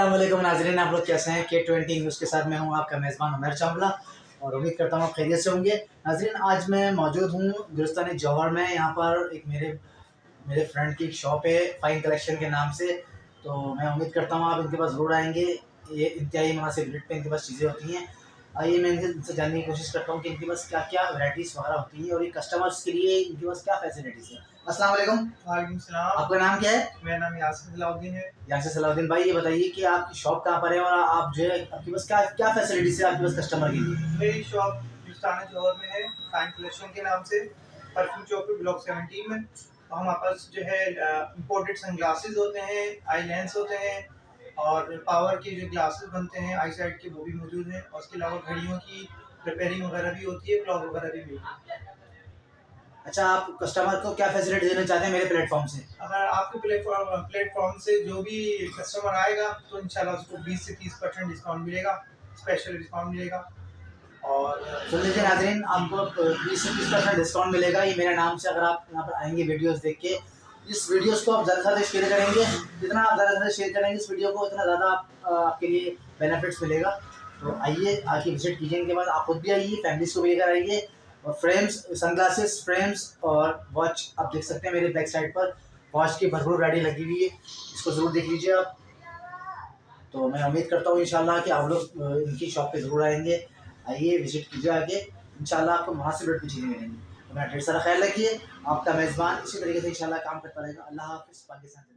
अस्सलाम वालेकुम नाज़रीन, आप लोग कैसे हैं। K20 न्यूज़ के साथ मैं हूं आपका मेज़बान उमर चावला और उम्मीद करता हूं आप खैरियत से होंगे। नाज़रीन, आज मैं मौजूद हूं गुलिस्तान जौहर में। यहाँ पर एक मेरे फ्रेंड की एक शॉप है फ़ाइन कलेक्शन के नाम से। तो मैं उम्मीद करता हूँ आप इनके पास ज़रूर आएँगे। ये इंतहाई मुनासिब रेट पे इनके पास चीज़ें होती हैं। आइए मैं इनसे जानने की कोशिश करता हूँ कि इनके पास क्या-क्या वैराइटीज़ वगैरह होती हैं और ये कस्टमर्स के लिए इनके पास क्या फैसिलिटीज़ हैं। अस्सलाम वालेकुम। वालेकुम सलाम। आपका नाम क्या है? मेरा नाम यासिर सलाउद्दीन है। यासिर सलाउद्दीन भाई, ये बताइए कि आपकी शॉप कहाँ पर है और आप जो है आपके पास क्या क्या फैसिलिटीज़ है आपके पास कस्टमर के लिए? मेरी शॉप गुलिस्तान जौहर में है, फाइन कलेक्शन के नाम से, परफ्यूम चौक पे ब्लॉक 17 में। और हमारे पास जो है इम्पोर्टेड सनग्लासेस होते हैं, आई लेंस होते हैं और पावर के जो ग्लासेस बनते हैं आई साइट के, वो भी मौजूद हैं। और उसके अलावा घड़ियों की रिपेयरिंग वगैरह भी होती है, क्लॉक वगैरह भी मिलती है। अच्छा, आप कस्टमर को क्या फैसिलिटी देना चाहते हैं मेरे प्लेटफ़ॉर्म से? अगर आपके प्लेटफॉर्म से जो भी कस्टमर आएगा तो इंशाल्लाह उसको 20 से 30% डिस्काउंट मिलेगा, स्पेशल डिस्काउंट मिलेगा। और सुन लीजिए नाज़रीन, आपको 20 से 30% डिस्काउंट मिलेगा। ये मेरे नाम से अगर आप यहाँ पर आएँगे वीडियोज़ देख के, इस वीडियोज़ को आप ज़्यादा से ज़्यादा शेयर करेंगे। जितना आप ज़्यादा से ज़्यादा शेयर करेंगे इस वीडियो को, उतना ज़्यादा आपके लिए बेनिफिट्स मिलेगा। तो आइए, आके विज़िट कीजिए। इनके पास आप खुद भी आइए, फैमिलीज़ को भी लेकर आइए। और फ्रेम्स, सनग्लासेस, फ्रेम्स और वॉच आप देख सकते हैं मेरे बैक साइड पर। वॉच की भरपूर वैरायटी लगी हुई है, इसको ज़रूर देख लीजिए आप। तो मैं उम्मीद करता हूँ इंशाल्लाह कि आप लोग इनकी शॉप पे ज़रूर आएँगे। आइए, विज़िट कीजिए आके, इंशाल्लाह आपको मुनासिब रेट पे चीज़ें मिलेंगी। तो मेरा ढेर सारा ख़्याल रखिए। आपका मेज़बान इसी तरीके से इंशाल्लाह काम करता रहेगा। अल्लाह हाफ़िज़। पाकिस्तान।